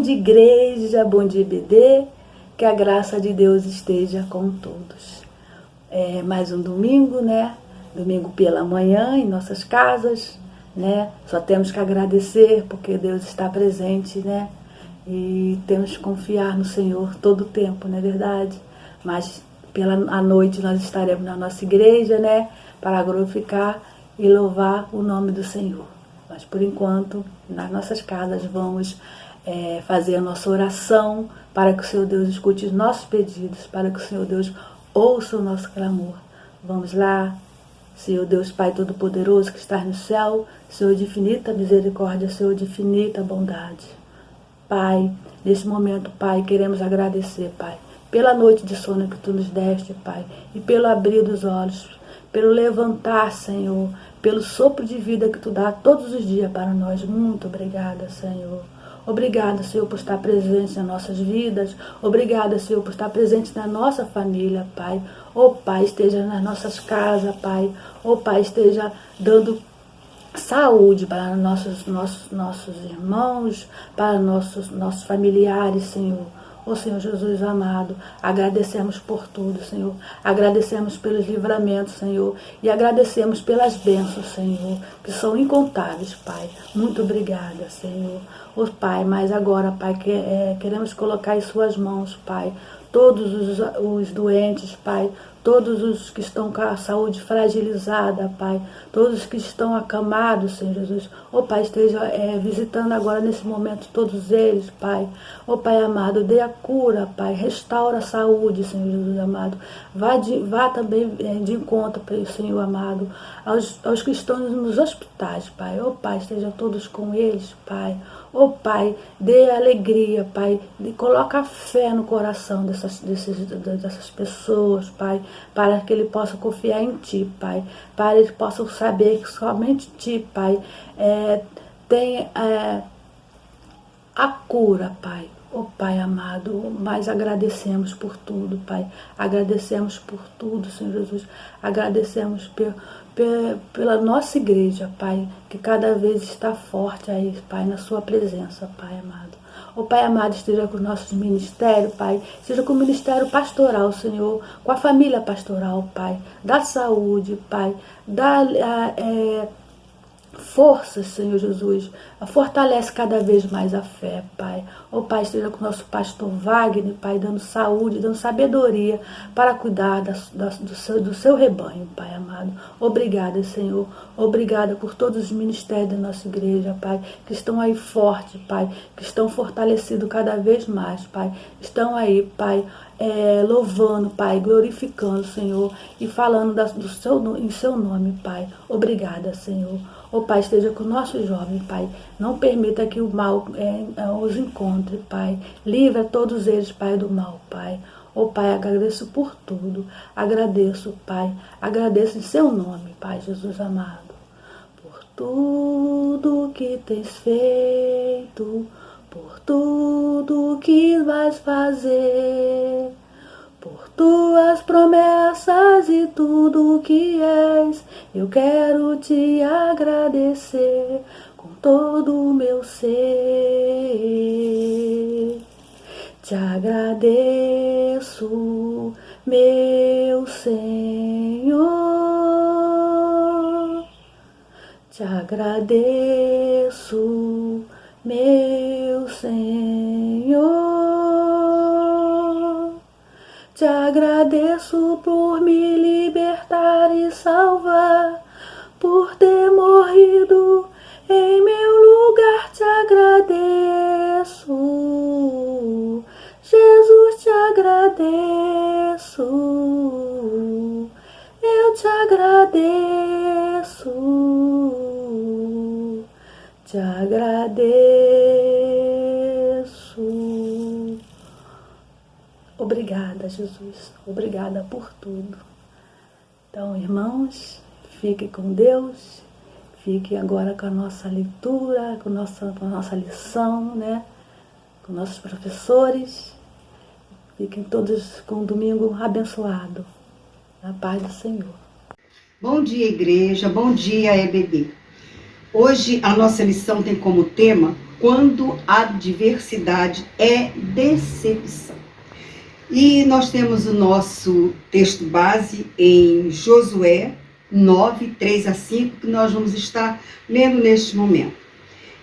dia, igreja, bom dia, EBD, que a graça de Deus esteja com todos. Mais um domingo, né? Domingo pela manhã em nossas casas, né? Só temos que agradecer porque Deus está presente, né? E temos que confiar no Senhor todo o tempo, não é verdade? Mas à noite nós estaremos na nossa igreja, né? Para glorificar e louvar o nome do Senhor. Mas por enquanto, nas nossas casas, vamos fazer a nossa oração para que o Senhor Deus escute os nossos pedidos, para que o Senhor Deus ouça o nosso clamor. Vamos lá, Senhor Deus Pai Todo-Poderoso que está no céu, Senhor de infinita misericórdia, Senhor de infinita bondade. Pai, nesse momento, Pai, queremos agradecer, Pai, pela noite de sono que Tu nos deste, Pai, e pelo abrir dos olhos, pelo levantar, Senhor, pelo sopro de vida que Tu dá todos os dias para nós. Muito obrigada, Senhor. Obrigada, Senhor, por estar presente nas nossas vidas. Obrigada, Senhor, por estar presente na nossa família, Pai. Pai, esteja nas nossas casas, Pai. Pai, esteja dando saúde para nossos irmãos, para nossos familiares, Senhor. Senhor Jesus amado, agradecemos por tudo, Senhor. Agradecemos pelos livramentos, Senhor. E agradecemos pelas bênçãos, Senhor, que são incontáveis, Pai. Muito obrigada, Senhor. Pai, mas agora, Pai, queremos colocar em Suas mãos, Pai, todos os doentes, Pai, todos os que estão com a saúde fragilizada, Pai, todos os que estão acamados, Senhor Jesus. Pai, esteja visitando agora nesse momento todos eles, Pai. Pai amado, dê a cura, Pai, restaura a saúde, Senhor Jesus amado. Vá também de encontro, Senhor amado, aos que estão nos hospitais, Pai. Pai, esteja todos com eles, Pai. Pai, dê alegria, Pai, coloca a fé no coração dessas pessoas, Pai, para que ele possa confiar em Ti, Pai, para que eles possam saber que somente Ti, Pai, tem a cura, Pai. Pai amado, mas agradecemos por tudo, Pai. Agradecemos por tudo, Senhor Jesus. Agradecemos pela nossa igreja, Pai, que cada vez está forte aí, Pai, na Sua presença, Pai amado. Pai amado, esteja com os nossos ministérios, Pai. Esteja com o ministério pastoral, Senhor. Com a família pastoral, Pai. Da saúde, Pai. Força, Senhor Jesus, fortalece cada vez mais a fé, Pai. Pai, esteja com o nosso pastor Wagner, Pai, dando saúde, dando sabedoria para cuidar do seu rebanho, Pai amado. Obrigada, Senhor. Obrigada por todos os ministérios da nossa igreja, Pai, que estão aí fortes, Pai, que estão fortalecidos cada vez mais, Pai. Estão aí, Pai, louvando, Pai, glorificando, Senhor, e falando em Seu nome, Pai. Obrigada, Senhor. Pai, esteja com o nosso jovem, Pai. Não permita que o mal os encontre, Pai. Livra todos eles, Pai, do mal, Pai. Pai, agradeço por tudo. Agradeço, Pai. Agradeço em Seu nome, Pai, Jesus amado. Por tudo que tens feito, por tudo que vais fazer, por Tuas promessas e tudo que és, eu quero Te agradecer com todo o meu ser. Te agradeço, meu Senhor. Te agradeço, meu Senhor. Te agradeço por me libertar e salvar, por ter morrido em meu lugar. Te agradeço, Jesus, te agradeço, eu te agradeço, te agradeço. Obrigada, Jesus. Obrigada por tudo. Então, irmãos, fiquem com Deus. Fiquem agora com a nossa leitura, com a nossa lição, né? Com nossos professores. Fiquem todos com um domingo abençoado. Na paz do Senhor. Bom dia, igreja. Bom dia, EBD. Hoje a nossa lição tem como tema quando a adversidade é decepção. E nós temos o nosso texto base em Josué 9, 3 a 5, que nós vamos estar lendo neste momento.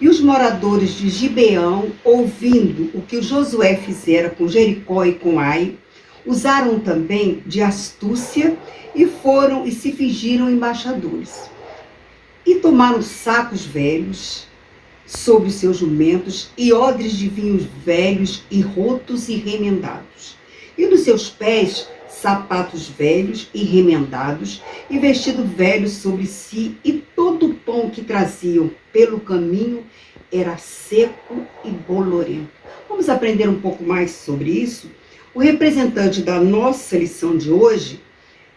E os moradores de Gibeão, ouvindo o que o Josué fizera com Jericó e com Ai, usaram também de astúcia e foram e se fingiram embaixadores. E tomaram sacos velhos sobre os seus jumentos e odres de vinhos velhos e rotos e remendados. E nos seus pés sapatos velhos e remendados e vestido velho sobre si, e todo o pão que traziam pelo caminho era seco e bolorento. Vamos aprender um pouco mais sobre isso? O representante da nossa lição de hoje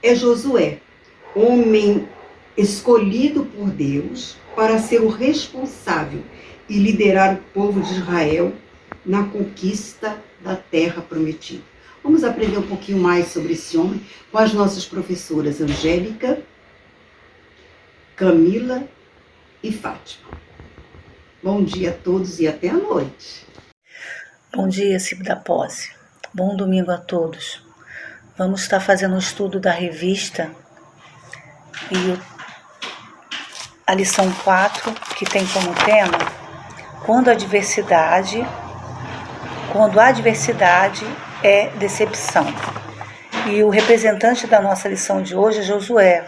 é Josué, homem escolhido por Deus para ser o responsável e liderar o povo de Israel na conquista da terra prometida. Vamos aprender um pouquinho mais sobre esse homem com as nossas professoras Angélica, Camila e Fátima. Bom dia a todos e até a noite. Bom dia, Cibo da Posse. Bom domingo a todos. Vamos estar fazendo um estudo da revista e a lição 4, que tem como tema quando a adversidade é decepção. E o representante da nossa lição de hoje é Josué,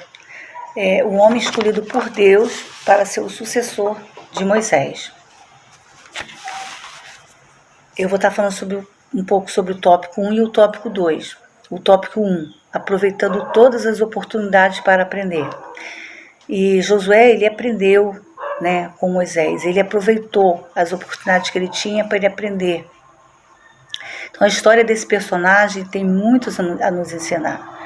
o homem escolhido por Deus para ser o sucessor de Moisés. Eu vou estar falando um pouco sobre o tópico 1 e o tópico 2. O tópico 1, aproveitando todas as oportunidades para aprender. E Josué, ele aprendeu, com Moisés, ele aproveitou as oportunidades que ele tinha para ele aprender. Então a história desse personagem tem muito a nos ensinar.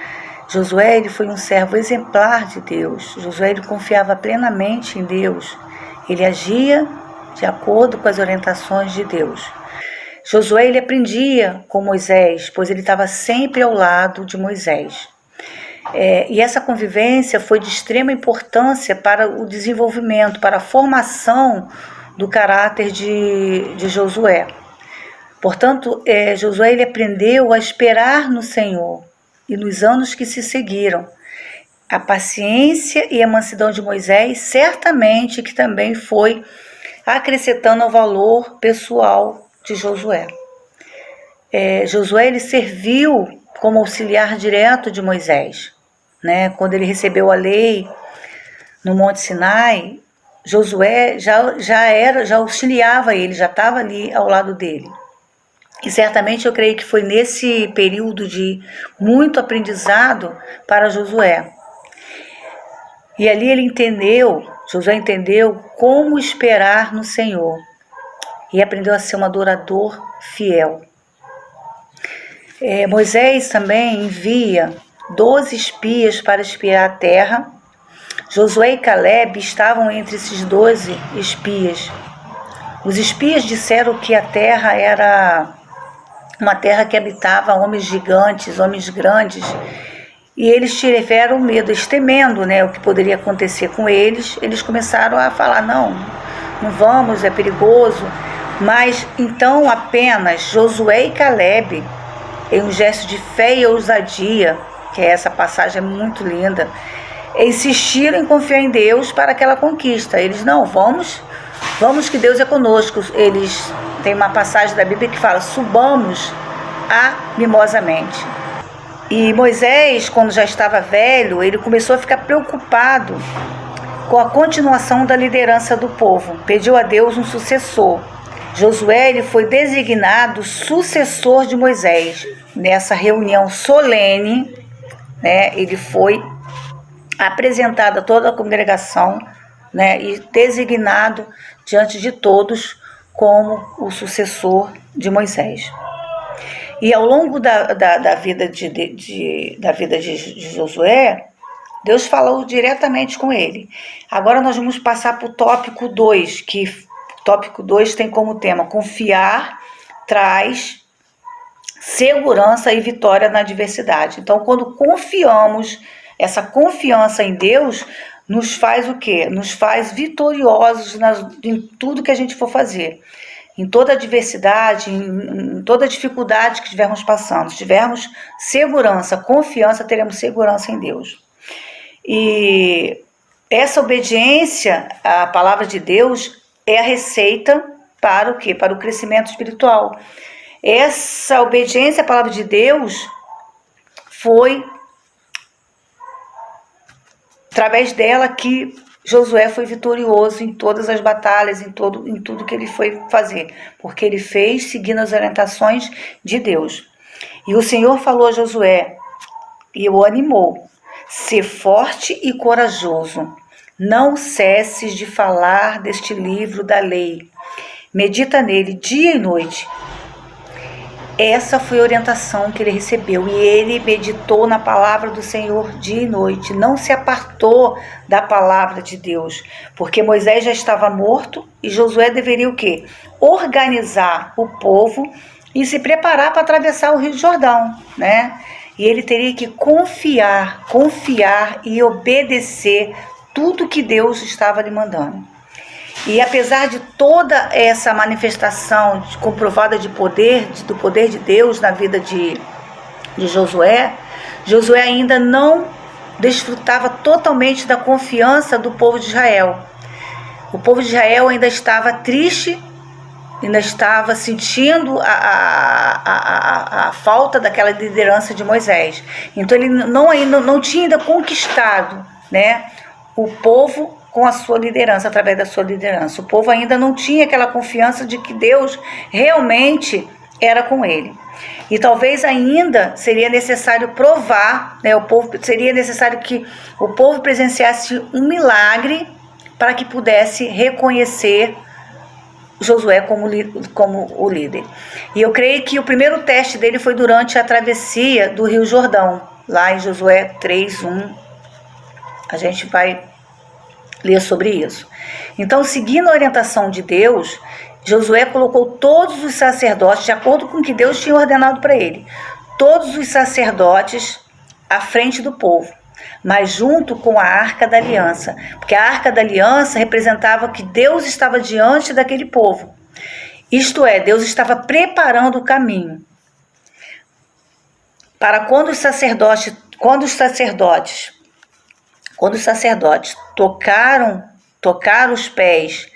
Josué, ele foi um servo exemplar de Deus. Josué, ele confiava plenamente em Deus. Ele agia de acordo com as orientações de Deus. Josué, ele aprendia com Moisés, pois ele estava sempre ao lado de Moisés. E essa convivência foi de extrema importância para o desenvolvimento, para a formação do caráter de Josué. Portanto, Josué, ele aprendeu a esperar no Senhor e nos anos que se seguiram. A paciência e a mansidão de Moisés certamente que também foi acrescentando ao valor pessoal de Josué. Josué, ele serviu como auxiliar direto de Moisés. Quando ele recebeu a lei no Monte Sinai, Josué já auxiliava ele, já estava ali ao lado dele. E certamente eu creio que foi nesse período de muito aprendizado para Josué. E ali Josué entendeu como esperar no Senhor e aprendeu a ser um adorador fiel. Moisés também envia 12 espias para espiar a terra. Josué e Caleb estavam entre esses 12 espias. Os espias disseram que a terra era uma terra que habitava homens gigantes, homens grandes, e eles tiveram medo, eles temendo o que poderia acontecer com eles. Eles começaram a falar, não vamos, é perigoso. Mas então apenas Josué e Caleb, em um gesto de fé e ousadia, que essa passagem é muito linda, insistiram em confiar em Deus para aquela conquista. Eles, não, vamos que Deus é conosco. Eles têm uma passagem da Bíblia que fala, subamos animosamente. E Moisés, quando já estava velho, ele começou a ficar preocupado com a continuação da liderança do povo. Pediu a Deus um sucessor. Josué, ele foi designado sucessor de Moisés. Nessa reunião solene, ele foi apresentado a toda a congregação, e designado diante de todos como o sucessor de Moisés. E ao longo da vida de Josué, Deus falou diretamente com ele. Agora nós vamos passar para o tópico 2, que o tópico 2 tem como tema: confiar traz segurança e vitória na adversidade. Então, quando confiamos, essa confiança em Deus nos faz o quê? Nos faz vitoriosos em tudo que a gente for fazer. Em toda adversidade, em toda dificuldade que estivermos passando. Se tivermos segurança, confiança, teremos segurança em Deus. E essa obediência à palavra de Deus é a receita para o quê? Para o crescimento espiritual. Essa obediência à palavra de Deus foi através dela que Josué foi vitorioso em todas as batalhas, em tudo que ele foi fazer, porque ele fez seguindo as orientações de Deus. E o Senhor falou a Josué e o animou: ser forte e corajoso, não cesses de falar deste livro da lei, medita nele dia e noite. Essa foi a orientação que ele recebeu, e ele meditou na palavra do Senhor dia e noite, não se apartou da palavra de Deus, porque Moisés já estava morto e Josué deveria o quê? Organizar o povo e se preparar para atravessar o Rio Jordão, né? E ele teria que confiar e obedecer tudo que Deus estava lhe mandando. E apesar de toda essa manifestação comprovada do poder de Deus na vida de Josué, Josué ainda não desfrutava totalmente da confiança do povo de Israel. O povo de Israel ainda estava triste, ainda estava sentindo a falta daquela liderança de Moisés. Então ele não tinha ainda conquistado, né, o povo com a sua liderança, através da sua liderança. O povo ainda não tinha aquela confiança de que Deus realmente era com ele. E talvez ainda seria necessário provar, né, seria necessário que o povo presenciasse um milagre para que pudesse reconhecer Josué como o líder. E eu creio que o primeiro teste dele foi durante a travessia do Rio Jordão, lá em Josué 3:1. A gente vai ler sobre isso. Então, seguindo a orientação de Deus, Josué colocou todos os sacerdotes, de acordo com o que Deus tinha ordenado para ele, todos os sacerdotes à frente do povo, mas junto com a Arca da Aliança, porque a Arca da Aliança representava que Deus estava diante daquele povo. Isto é, Deus estava preparando o caminho para quando os sacerdotes tocaram os pés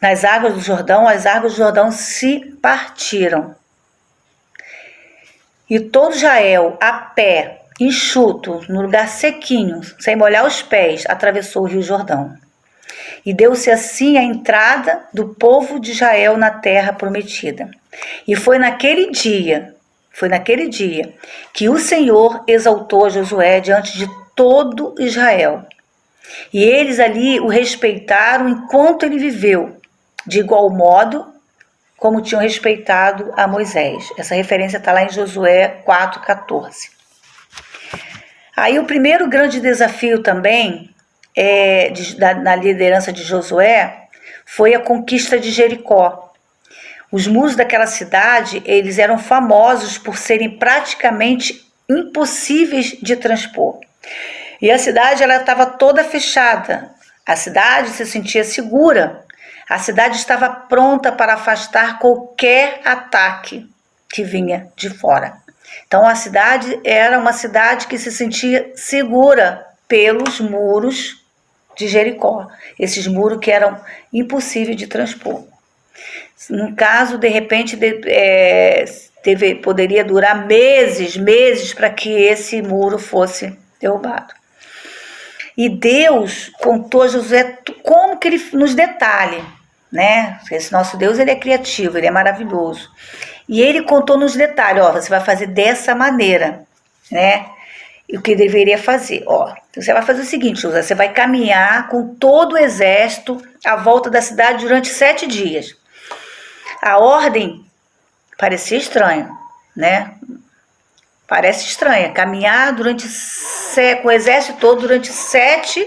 nas águas do Jordão, as águas do Jordão se partiram. E todo Israel, a pé, enxuto, no lugar sequinho, sem molhar os pés, atravessou o Rio Jordão. E deu-se assim a entrada do povo de Israel na terra prometida. E foi naquele dia que o Senhor exaltou a Josué diante de todo Israel. E eles ali o respeitaram enquanto ele viveu, de igual modo como tinham respeitado a Moisés. Essa referência está lá em Josué 4:14. Aí o primeiro grande desafio também na liderança de Josué foi a conquista de Jericó. Os muros daquela cidade, eles eram famosos por serem praticamente impossíveis de transpor. E a cidade estava toda fechada. A cidade se sentia segura. A cidade estava pronta para afastar qualquer ataque que vinha de fora. Então a cidade era uma cidade que se sentia segura pelos muros de Jericó. Esses muros que eram impossíveis de transpor. No caso, de repente, poderia durar meses para que esse muro fosse derrubado. E Deus contou a Josué como que ele, nos detalhes, né? Esse nosso Deus, ele é criativo, ele é maravilhoso. E ele contou nos detalhes, você vai fazer dessa maneira, né? E o que deveria fazer, Então você vai fazer o seguinte, Josué, você vai caminhar com todo o exército à volta da cidade durante 7 dias. A ordem parecia estranha, né? Parece estranha, caminhar com o exército todo durante 7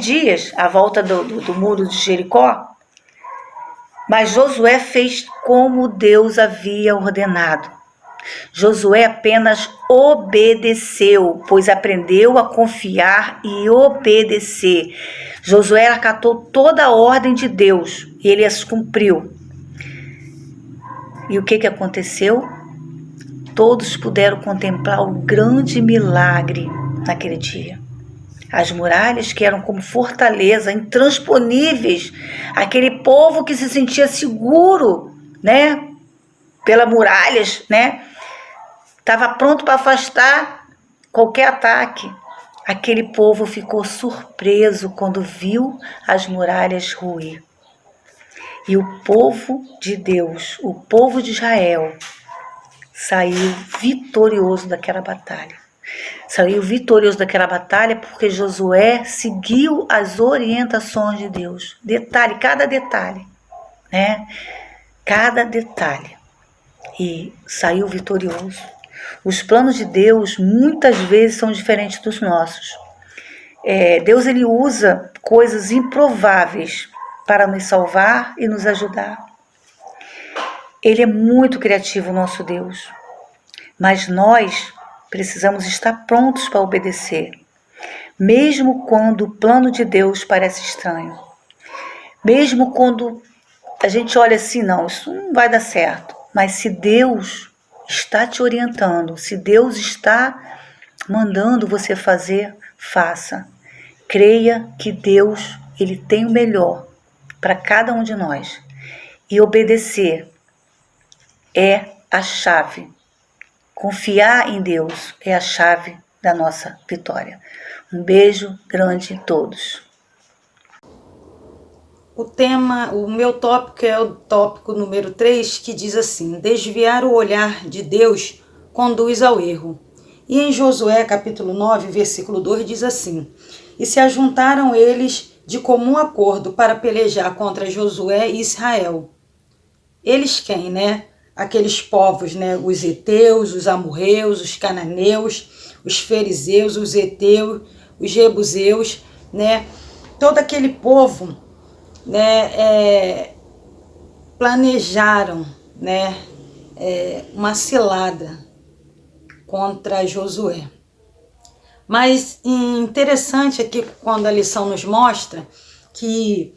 dias à volta do muro de Jericó. Mas Josué fez como Deus havia ordenado. Josué apenas obedeceu, pois aprendeu a confiar e obedecer. Josué acatou toda a ordem de Deus e ele as cumpriu. E o que aconteceu? Todos puderam contemplar o grande milagre naquele dia. As muralhas, que eram como fortaleza, intransponíveis, aquele povo que se sentia seguro, né, pelas muralhas, né, estava pronto para afastar qualquer ataque. Aquele povo ficou surpreso quando viu as muralhas ruir. E o povo de Deus, o povo de Israel, saiu vitorioso daquela batalha. Saiu vitorioso daquela batalha porque Josué seguiu as orientações de Deus. Detalhe, cada detalhe, né? Cada detalhe. E saiu vitorioso. Os planos de Deus muitas vezes são diferentes dos nossos. Deus ele usa coisas improváveis para nos salvar e nos ajudar. Ele é muito criativo, nosso Deus. Mas nós precisamos estar prontos para obedecer, mesmo quando o plano de Deus parece estranho. Mesmo quando a gente olha assim, não, isso não vai dar certo. Mas se Deus está te orientando, se Deus está mandando você fazer, faça. Creia que Deus ele tem o melhor para cada um de nós. E obedecer é a chave. Confiar em Deus é a chave da nossa vitória. Um beijo grande a todos. O meu tópico é o tópico número 3, que diz assim: desviar o olhar de Deus conduz ao erro. E em Josué capítulo 9, versículo 2 diz assim: e se ajuntaram eles de comum acordo para pelejar contra Josué e Israel. Eles quem, né? Aqueles povos, né? Os heteus, os amorreus, os cananeus, os fariseus, os heteus, os jebuseus, né? Todo aquele povo, né? Planejaram, né? Uma cilada contra Josué. Mas interessante aqui quando a lição nos mostra que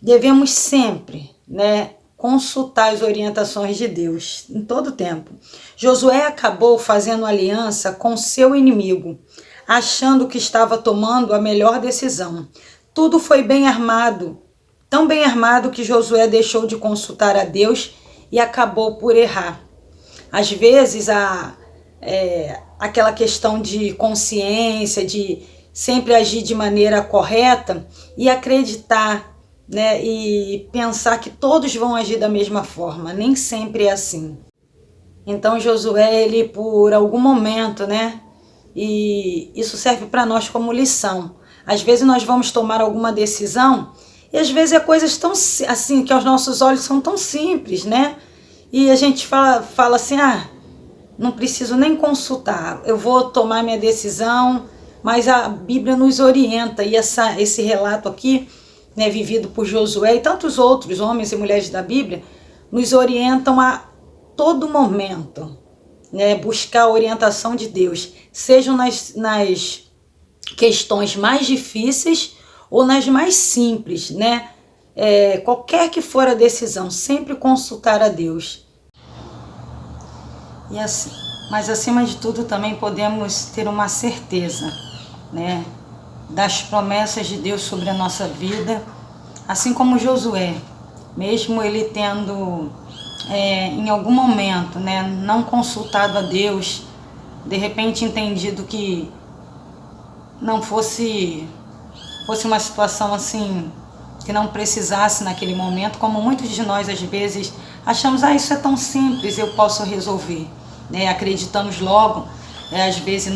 devemos sempre, né, consultar as orientações de Deus em todo tempo. Josué acabou fazendo aliança com seu inimigo, achando que estava tomando a melhor decisão. Tudo foi bem armado, tão bem armado que Josué deixou de consultar a Deus e acabou por errar. Às vezes aquela questão de consciência, de sempre agir de maneira correta e acreditar, né, e pensar que todos vão agir da mesma forma. Nem sempre é assim. Então Josué, ele por algum momento, né, e isso serve para nós como lição. Às vezes nós vamos tomar alguma decisão e às vezes é coisas tão assim, que aos nossos olhos são tão simples, né? E a gente fala assim, não preciso nem consultar, eu vou tomar minha decisão, mas a Bíblia nos orienta, e esse relato aqui, né, vivido por Josué e tantos outros homens e mulheres da Bíblia, nos orientam a todo momento, né, buscar a orientação de Deus, sejam nas questões mais difíceis ou nas mais simples, né? Qualquer que for a decisão, sempre consultar a Deus. E assim, mas acima de tudo também podemos ter uma certeza, né, das promessas de Deus sobre a nossa vida, assim como Josué, mesmo ele tendo em algum momento, né, não consultado a Deus, de repente entendido que não fosse uma situação assim, que não precisasse naquele momento, como muitos de nós às vezes achamos, isso é tão simples, eu posso resolver, né? Acreditamos logo, às vezes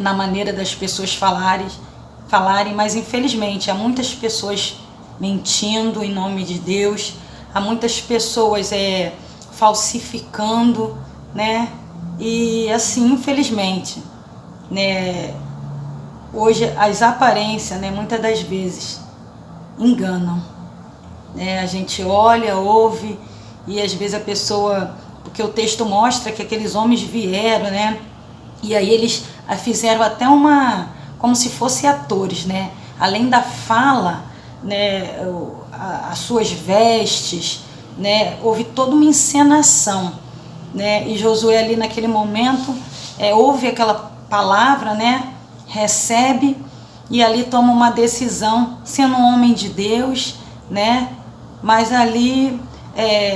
na maneira das pessoas falarem, mas infelizmente há muitas pessoas mentindo em nome de Deus, há muitas pessoas falsificando, né? E assim, infelizmente, né, hoje as aparências, né, muitas das vezes enganam, né? A gente olha, ouve, e às vezes a pessoa porque o texto mostra que aqueles homens vieram, né? E aí eles fizeram até como se fossem atores, né? Além da fala, né? As suas vestes, né? Houve toda uma encenação, né? E Josué ali naquele momento ouve aquela palavra, né? Recebe e ali toma uma decisão, sendo um homem de Deus, né? Mas ali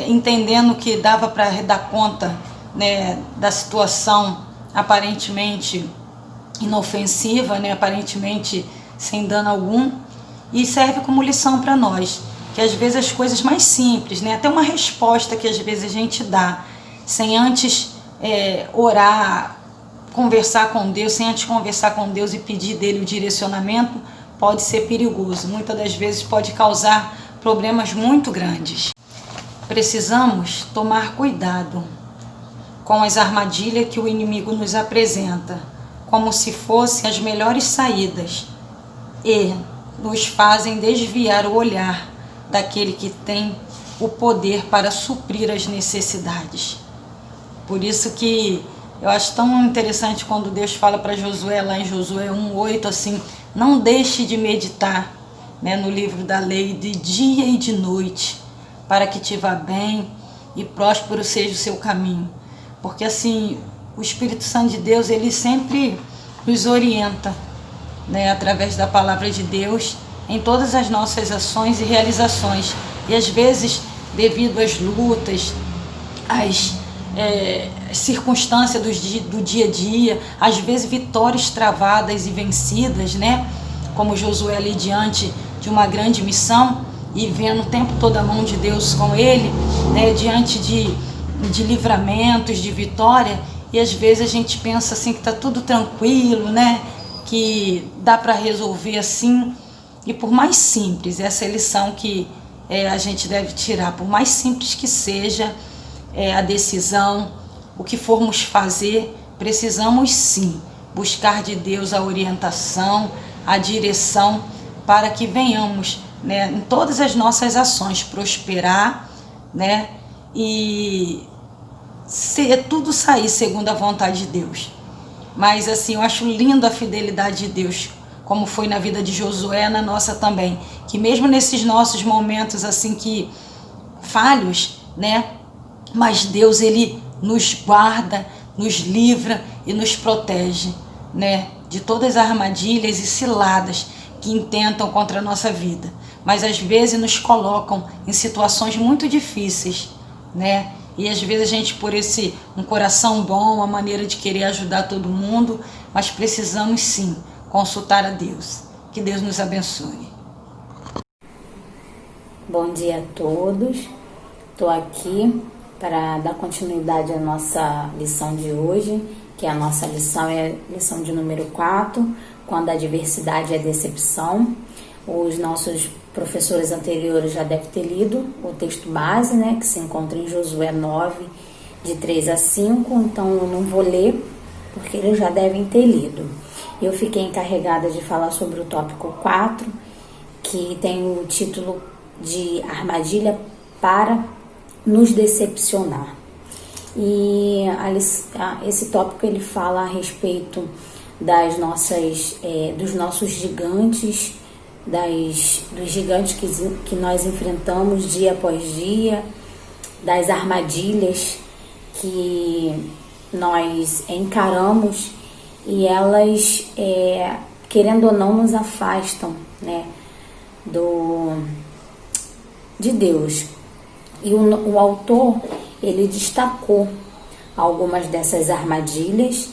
entendendo que dava para dar conta, né, da situação aparentemente inofensiva, né, aparentemente sem dano algum, e serve como lição para nós, que às vezes as coisas mais simples, né, até uma resposta que às vezes a gente dá, sem antes orar, conversar com Deus, sem antes conversar com Deus e pedir dele o direcionamento, pode ser perigoso, muitas das vezes pode causar problemas muito grandes. Precisamos tomar cuidado com as armadilhas que o inimigo nos apresenta, como se fossem as melhores saídas, e nos fazem desviar o olhar daquele que tem o poder para suprir as necessidades. Por isso que eu acho tão interessante quando Deus fala para Josué, lá em Josué 1:8, assim, não deixe de meditar, né, no livro da lei de dia e de noite, para que te vá bem e próspero seja o seu caminho. Porque assim, o Espírito Santo de Deus, ele sempre nos orienta, né, através da palavra de Deus, em todas as nossas ações e realizações. E às vezes, devido às lutas, às circunstâncias do dia a dia, às vezes vitórias travadas e vencidas, né? Como Josué ali diante de uma grande missão e vendo o tempo todo a mão de Deus com ele, né? Diante de livramentos, de vitória, e às vezes a gente pensa assim que está tudo tranquilo, né? Que dá para resolver assim. E por mais simples, essa é a lição que a gente deve tirar, por mais simples que seja a decisão, o que formos fazer, precisamos sim buscar de Deus a orientação, a direção, para que venhamos, né, em todas as nossas ações prosperar, né, e tudo sair segundo a vontade de Deus. Mas assim, eu acho lindo a fidelidade de Deus, como foi na vida de Josué, na nossa também, que mesmo nesses nossos momentos assim que falhos, né, mas Deus, ele nos guarda, nos livra e nos protege, né, de todas as armadilhas e ciladas que intentam contra a nossa vida, mas às vezes nos colocam em situações muito difíceis, né, e às vezes a gente, por um coração bom, uma maneira de querer ajudar todo mundo, mas precisamos sim consultar a Deus. Que Deus nos abençoe. Bom dia a todos. Estou aqui para dar continuidade à nossa lição de hoje, que a nossa lição é a lição de número 4, quando a adversidade é decepção. Os nossos professores anteriores já devem ter lido o texto base, né, que se encontra em Josué 9, de 3 a 5, então eu não vou ler, porque eles já devem ter lido. Eu fiquei encarregada de falar sobre o tópico 4, que tem o título de Armadilha para nos decepcionar. E esse tópico ele fala a respeito dos nossos gigantes, dos gigantes que nós enfrentamos dia após dia, das armadilhas que nós encaramos e elas, querendo ou não, nos afastam, né, de Deus. E o autor, ele destacou algumas dessas armadilhas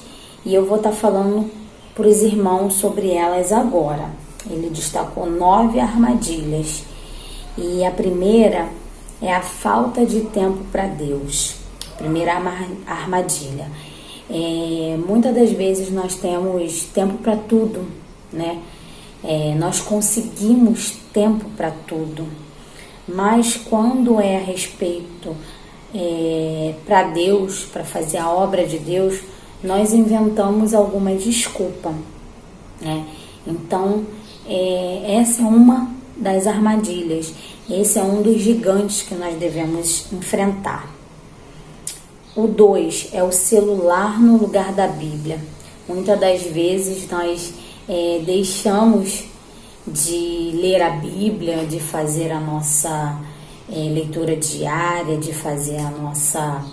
e eu vou estar falando para os irmãos sobre elas agora. Ele destacou 9 armadilhas e a primeira é a falta de tempo para Deus. Primeira armadilha. Muitas das vezes nós temos tempo para tudo, né? Nós conseguimos tempo para tudo, mas quando é a respeito para Deus, para fazer a obra de Deus, nós inventamos alguma desculpa, né? Então, essa é uma das armadilhas, esse é um dos gigantes que nós devemos enfrentar. O 2 é o celular no lugar da Bíblia. Muitas das vezes nós deixamos de ler a Bíblia, de fazer a nossa leitura diária, de fazer a nossa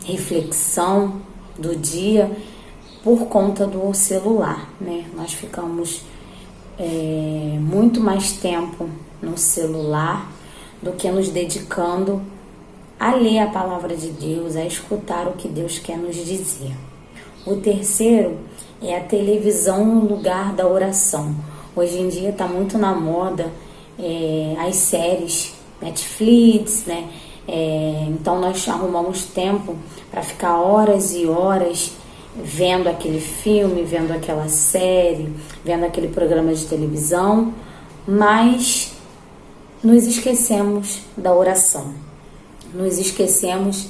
reflexão do dia por conta do celular, né? Nós ficamos muito mais tempo no celular do que nos dedicando a ler a palavra de Deus, a escutar o que Deus quer nos dizer. O terceiro é a televisão no lugar da oração. Hoje em dia está muito na moda as séries Netflix, né? Então nós arrumamos tempo para ficar horas e horas vendo aquele filme, vendo aquela série, vendo aquele programa de televisão, mas nos esquecemos da oração, nos esquecemos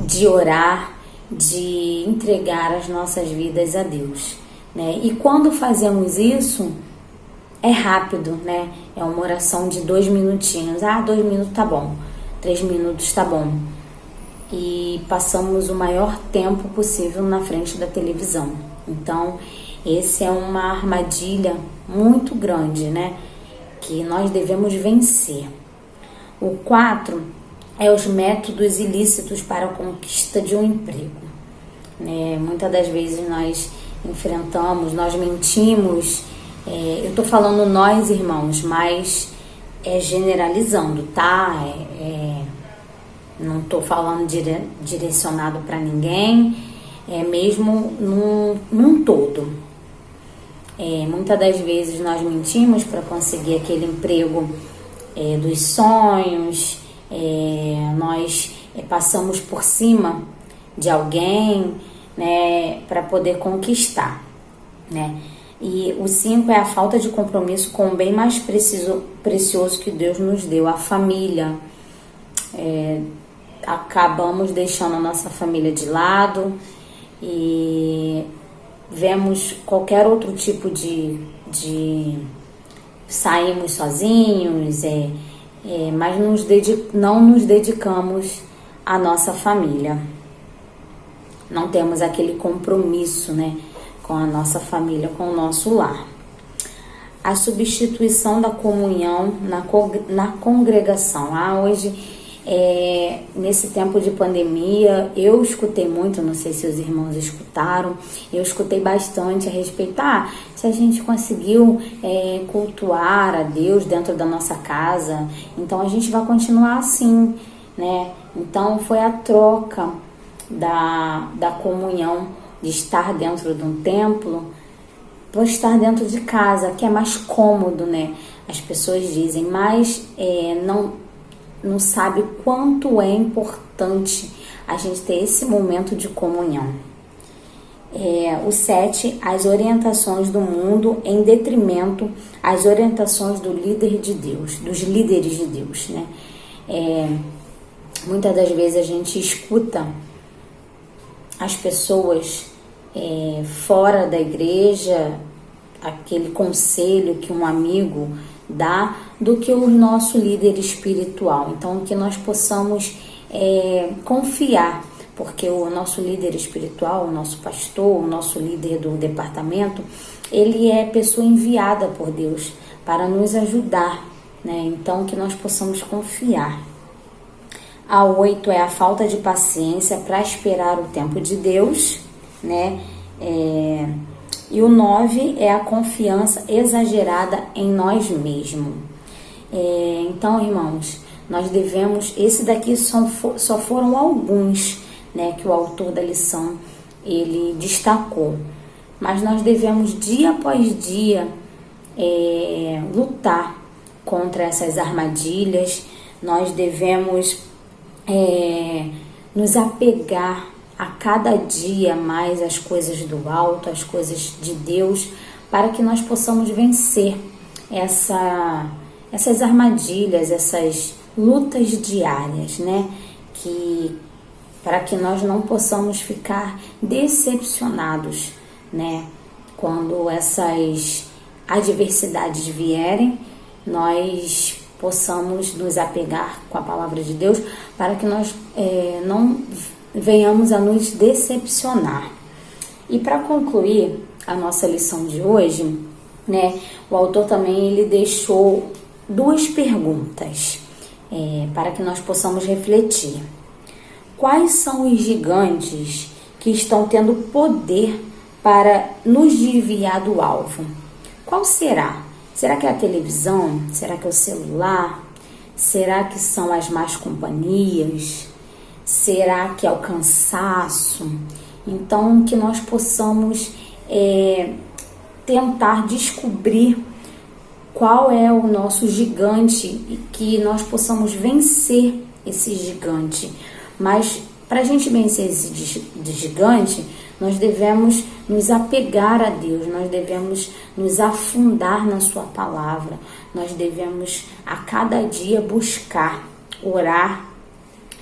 de orar, de entregar as nossas vidas a Deus, né? E quando fazemos isso, é rápido, né? É uma oração de 2 minutinhos. 2 minutos tá bom, 3 minutos tá bom. E passamos o maior tempo possível na frente da televisão. Então, esse é uma armadilha muito grande, né? Que nós devemos vencer. O 4 é os métodos ilícitos para a conquista de um emprego. Muitas das vezes nós enfrentamos, nós mentimos. Eu tô falando nós, irmãos, mas generalizando, tá? Não tô falando direcionado para ninguém, mesmo num todo. Muitas das vezes nós mentimos para conseguir aquele emprego dos sonhos, nós passamos por cima de alguém, né, para poder conquistar, né? E o 5 é a falta de compromisso com o bem mais precioso que Deus nos deu, a família. Acabamos deixando a nossa família de lado e vemos qualquer outro tipo de saímos sozinhos, mas não nos dedicamos à nossa família. Não temos aquele compromisso, né, com a nossa família, com o nosso lar. A substituição da comunhão na congregação. Hoje, nesse tempo de pandemia, eu escutei muito, não sei se os irmãos escutaram, eu escutei bastante a respeito, se a gente conseguiu cultuar a Deus dentro da nossa casa, então a gente vai continuar assim, né? Então foi a troca da comunhão, de estar dentro de um templo, por estar dentro de casa, que é mais cômodo, né? As pessoas dizem, mas não sabe quanto é importante a gente ter esse momento de comunhão. O 7, as orientações do mundo em detrimento às orientações do líder de Deus, dos líderes de Deus, né? Muitas das vezes a gente escuta as pessoas fora da igreja, aquele conselho que um amigo dá, do que o nosso líder espiritual. Então, que nós possamos confiar, porque o nosso líder espiritual, o nosso pastor, o nosso líder do departamento, ele é pessoa enviada por Deus para nos ajudar, né? Então, que nós possamos confiar. A 8 é a falta de paciência para esperar o tempo de Deus, né? E o 9 é a confiança exagerada em nós mesmos. Então, irmãos, nós devemos... Esse daqui só foram alguns, né, que o autor da lição ele destacou. Mas nós devemos, dia após dia, lutar contra essas armadilhas. Nós devemos nos apegar a cada dia mais às coisas do alto, às coisas de Deus, para que nós possamos vencer essas armadilhas, essas lutas diárias, né? Para que nós não possamos ficar decepcionados, né? Quando essas adversidades vierem, nós possamos nos apegar com a palavra de Deus, para que nós não venhamos a nos decepcionar. E para concluir a nossa lição de hoje, né, o autor também ele deixou 2 perguntas para que nós possamos refletir. Quais são os gigantes que estão tendo poder para nos desviar do alvo? Qual será? Será que é a televisão? Será que é o celular? Será que são as más companhias? Será que é o cansaço? Então, que nós possamos tentar descobrir qual é o nosso gigante e que nós possamos vencer esse gigante. Mas para a gente vencer esse gigante, nós devemos nos apegar a Deus, nós devemos nos afundar na sua palavra, nós devemos a cada dia buscar, orar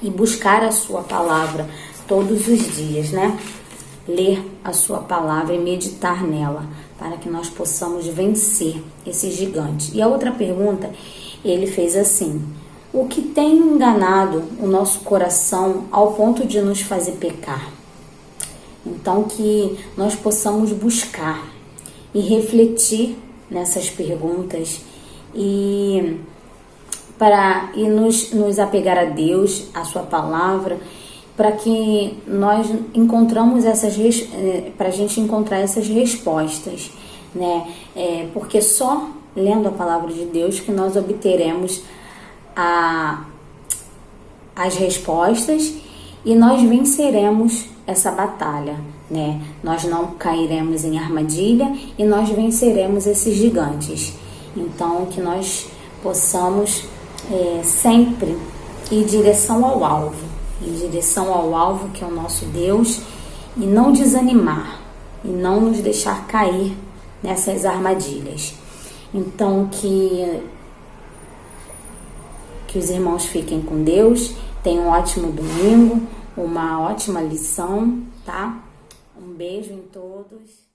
e buscar a sua palavra todos os dias, né? Ler a sua palavra e meditar nela, para que nós possamos vencer esse gigante. E a outra pergunta, ele fez assim: o que tem enganado o nosso coração ao ponto de nos fazer pecar? Então, que nós possamos buscar e refletir nessas perguntas e nos apegar a Deus, a sua palavra, para que nós encontramos para a gente encontrar essas respostas, né? Porque só lendo a palavra de Deus que nós obteremos as respostas e nós venceremos essa batalha, né? Nós não cairemos em armadilha e nós venceremos esses gigantes. Então, que nós possamos sempre ir em direção ao alvo, que é o nosso Deus, e não desanimar, e não nos deixar cair nessas armadilhas. Então, que os irmãos fiquem com Deus, tenham um ótimo domingo, uma ótima lição, tá? Um beijo em todos.